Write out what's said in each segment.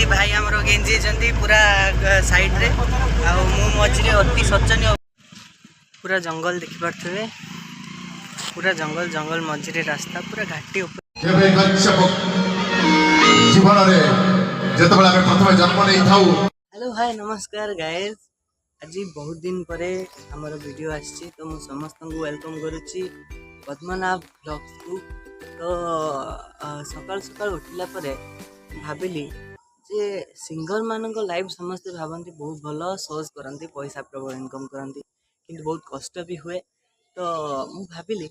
Eighty भाई आमर गेंजी पूरा साइड रे मु मझे अति शोचनीय पूरा जंगल देखिपे पूरा जंगल जंगल मझे रास्ता पूरा घाटी जीवन प्रथम जन्म नहीं था। हेलो हाय नमस्कार गाइस आज बहुत दिन पर आमर वीडियो आसी तो मु समस्त को वेलकम करुच्ची पद्मनाभ ब्लॉग्स को। तो सकाल सकाल उठिला परे भाविली जे सिंगर मान लाइफ समस्ते भावती बहुत भल सोच करती पैसा प्रबल इनकम करती किंतु बहुत कष्ट भी हुए। तो मु भाविली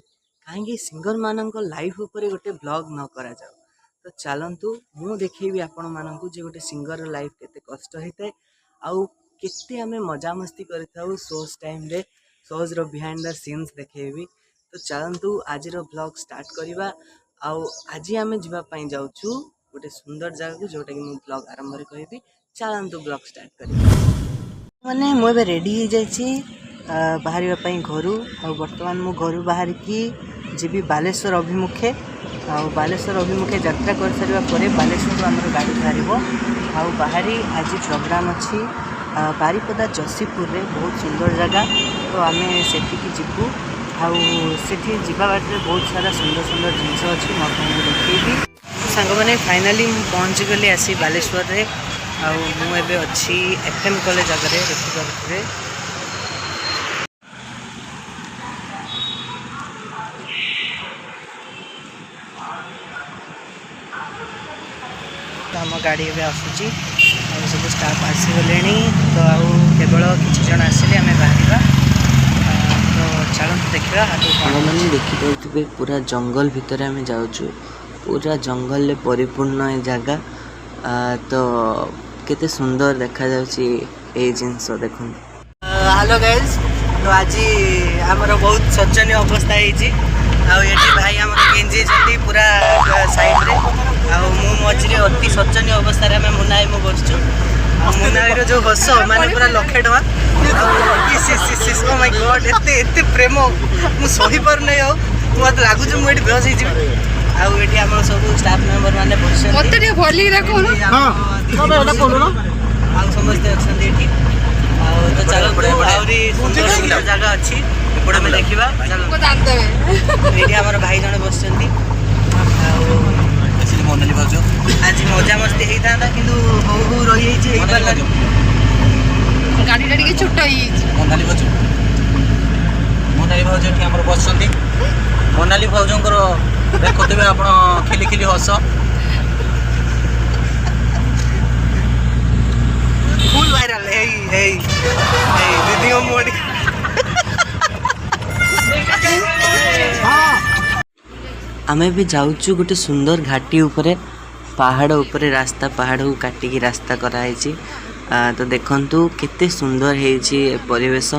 कहीं सिंगर मान लाइफ उपर गोटे ब्लॉग न करा जाओ। तो चलतु मु देखेबी आपण मानू जे गोटे सिंगर लाइफ केते कष्ट होता है आउ केते आमे मजा मस्ती करथाउ शोज टाइम रे शोज रो बिहाइंड द सीन्स देखेबी। तो चलतु आज रो ब्लॉग स्टार्ट करवा। आउ आज आमे जीवा पई जाउछु गोटे सुंदर जगह को जोटा कि मु ब्लॉग आरंभ रे कहबी। चलतु ब्लॉग स्टार्ट करिबा। माने मु एबे रेडी हो जाइछि बाहरिया पई घरु। आ वर्तमान मु घरु बाहर की जीवी बालेश्वर अभिमुखे। आ बालेश्वर अभिमुखे यात्रा कर सारिबा परे बालेश्वर आमर गाड़ी बाहरिबो। आ बाहरी आज प्रोग्राम अछि बारिपदा जसीपुर रे बहुत सुंदर जगह। तो आमे सेठी की जीवु आउ सेठी जीवा बाटे बहुत सारा सुंदर सुंदर जिनस अछि म आपको देखैबी। सांग माने फाइनली मु पहुंच गली आसी बालेश्वर रे। आ मु एबे अछि एफएम कॉलेज जगह रे देखि रे आम गाड़ी ए आसूँ सब स्टाफ आसीगले। तो आउ केवल किसी जन आसिले आम बाहर। तो चलते देखा मैंने देखिपे पूरा जंगल भितर आम जाऊँ पूरा जंगल परिपूर्ण जगह। तो केते सुंदर देखा जाउची ए जिनस देखो। हेलो गाइस तो आज आमर बहुत शोचनीय अवस्था है भाई आम गेंजी पूरा साइड रे मु मझे अति शोचनीय अवस्था रे मुनाई मु बसचु। मुनाई जो हस माने पूरा लक्षे टका माय गॉड एते एते प्रेम मु सही पर नै हो मत लागु जे मु एठी बेहोश हो जिवि। आउ एठी हमर सब स्टाफ मेंबर माने बसछन मते रे भली राखो हां सब एटा कोन न आउ समस्त अछन एठी। आउ तो चलो आउरी सुंदर सुंदर जगह अछि एपडे में देखिबा। चलो को दान देबे एठी हमर भाई जने बसछंती। आउ असली मोनाली भाउजो आज मजा मस्ती हेई थांदा किंतु बहु रही छै एई बार गाड़ी गाड़ी के छोट होई मोनाली भाउजो एठी हमर बसछंती। मोनाली भाउजोंकर देखुथिबे आपण खिली खिली हस फुल वायरल हे दीदी मोडी। आमे भी जाऊँ गोटे सुंदर घाटी उपरे पहाड़ उपरे रास्ता पहाड़ को काटिकी रास्ता कराई। तो देखंतु केते सुंदर हेछि परिवेश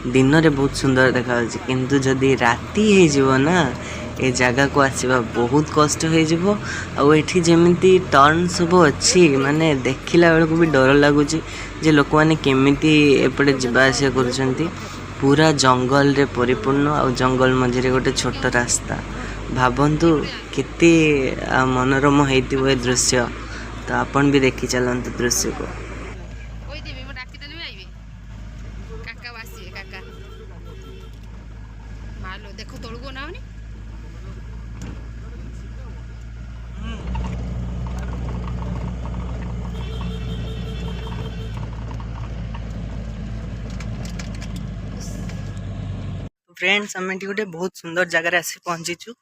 दिन रे बहुत सुंदर देखा किंतु जदि राति हे जीवो ना ए जगह को आसीबा बहुत कष्ट हो जिवो। आ एठी जेमिति टर्न सब अछि माने देखिला बेल को भी डर लागुची जे लोक माने केमिति एपटे जिबा आसिया करूछंती। पूरा जंगल रे परिपूर्ण आ जंगल मझे गोटे छोट रास्ता भावंतु केते मनोरम होइतिबो ए दृश्य। तो आपण भी देखि चलंतु दृश्य को। देखो तोड़गो ना फ्रेंड्स आम गोटे बहुत सुंदर जगह आसी पहुँचीचु।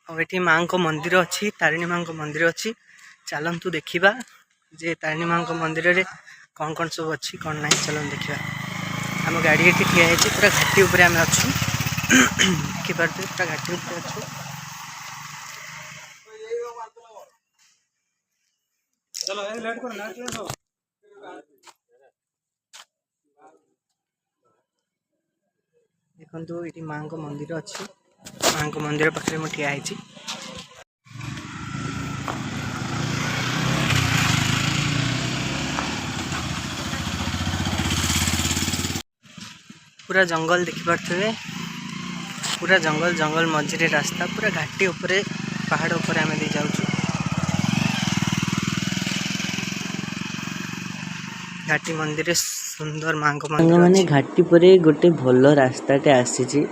और माँ को मंदिर अच्छी तारिणी माँ को मंदिर अच्छी। चलतु देखा जे तारिणी माँ को मंदिर रे कौन कौन सब अच्छी कौन ना चलते देखा। आम गाड़ी ये ठिया है पूरा घाटी उपर आम अच्छू देखिपे पूरा घाटी उपर अच्छू। देखो ये माँ को मंदिर अच्छी माँ को मंदिर पाखे मुझे ठिया है। पूरा जंगल देखिपे पूरा जंगल जंगल मझे रास्ता पूरा घाटी उपरे पहाड़ उपरे आम दे जाऊँ। घाटी मंदिर सुंदर माँ को मंदिर मैंने घाटी पर गोटे भल रास्ताटे आसी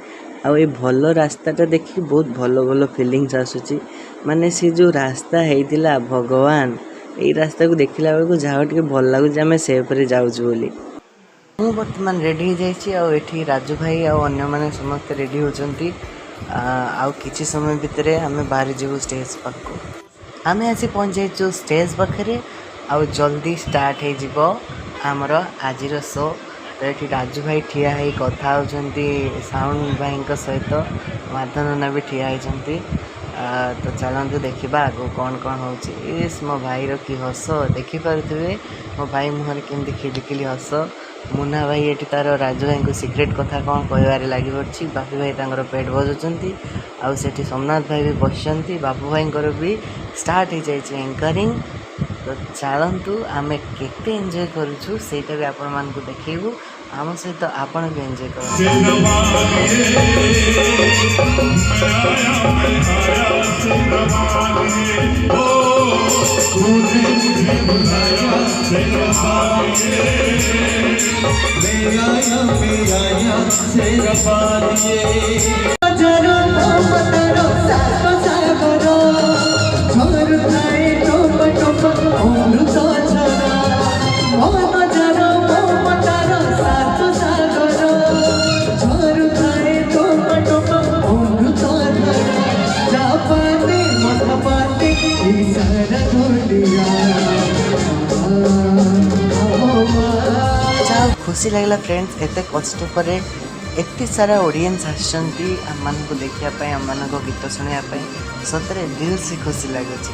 आउ भल रास्ताटा देखिए बहुत भल भल फिलिंग्स आसूची माने से जो रास्ता होता भगवान यही रास्ता को देखला बेलू जहाँ टे भल लगुच आम से जाऊँ बोली मु बर्तमान रेडी हो जाइए राजू भाई आने मैंने समस्त रेडी होती आउ किसी समय भितर आम बाहर जीवु स्टेज पाक आम आसी पहुँच जाइए स्टेज पाखे आउ जल्दी स्टार्ट हो आमर आज शो तो ये राजू भाई ठिया है कथा होती साउंड भाई सहित माधव नना भी ठिया होती तो चलतु देखा आगो कौन कौन हो मो भाई कि हस देखिपे मो भाई मुहर केमती खिलिखिली हस मुन्ना भाई ये तार राजू भाई को सिक्रेट कथा कौन कहबार लगी पड़ी बापी भाई तर पेट बजाउंट आउ से सोमनाथ भाई भी बसंती बापू भाई भी स्टार्ट हो जाए एंकरिंग तो चलतु आम केते एंजॉय करूँ सेटा भी आपण मान को देखू आम सहित आपण भी एंजॉय खुशी लगला फ्रेंड्स एत कष्ट पर एत सारा ऑडियंस आसछंती आम को देखापी आम गीत शुणापी सतरे दिल से खुशी लगुच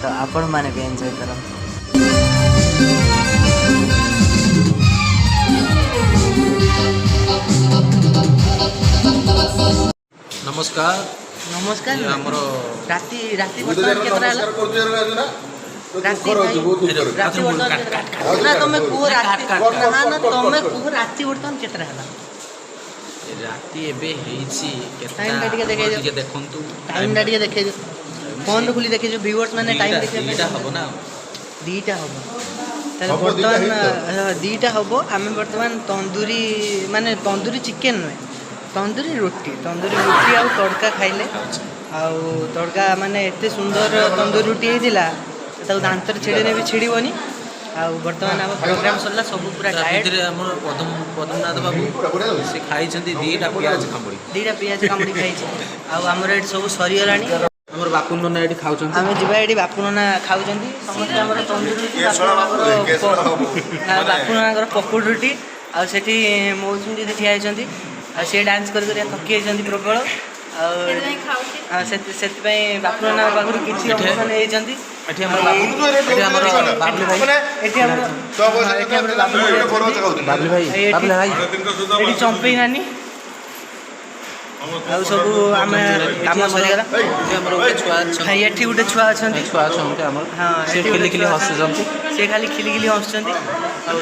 तो आपण मैंने भी एंजॉय कर नमस्कार नमस्कार हमर राति राति बर्तमान केतरा हला राति बर्तमान ना तमे को राति ना ना तमे को राति बर्तमान केतरा हला राति एबे हेछि टाइम टिके देखे देखंतु टाइम टिके देखे फोन रे खुली देखे जो व्यूअर्स माने टाइम देखे दीटा हबो ना दीटा हबो ताले बर्तमान दीटा हबो आमे बर्तमान तंदूरी माने तंदूरी चिकन नुहे तंदूरी रोटी आ तड़का खाइले आउ तड़का माने एते सुंदर तंदूरी रोटी होइतिला ताऊ दांतर छेड़े भी छिड़बनी आउ बर्तमान आम प्रोग्राम सरला सब पूरा डायट हमर पद्मनाथ बाबू से खाइ छथि दीटा पियाज कामुड़ी खाइ आउ हमर एट सब सरीगलानी हमर बापू नना एटी खाउ छथि आमे जिबा एटी बापू नना खाउ छथि समस्त हमर तंदूरी रोटी बापू नना पकोड़ रोटी आ सेठी मौसम जी ठिया होइछथि आ से डांस कर थकी जाइए प्रबल बापू नना पाखु किसी ऑप्शन होती चंपई नानी आउ सब आम कम सरीगला ये गोटे छुआ अच्छा हाँ सी खाली खिलिखिली हसुँच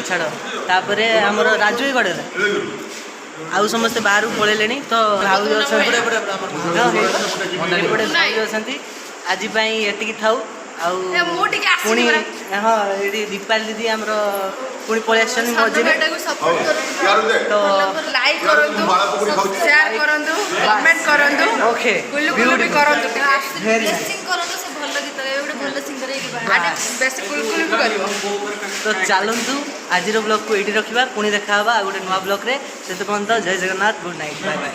छाड़ तापर आमर राजू गड़े आउ समस्ते बाहर पलैले तो भाउज अच्छा आज ये थाऊ पुणी हाँ ये दीपाली दीदी आमर पुणी पलि आस मझे तो लाइक करंतु शेयर करंतु कमेंट करंतु ओके गुलगुली करंतु वेरी सिंग करंतु से भल गीत एबे भल सिंगर है कि आडे बेस्ट गुलगुली भी करिवो तो चलतु आज ब्लॉग को ये रखा पुणी देखा गोटे नुआ ब्लॉग रे से पर्यंत जय Jagannath good night bye bye.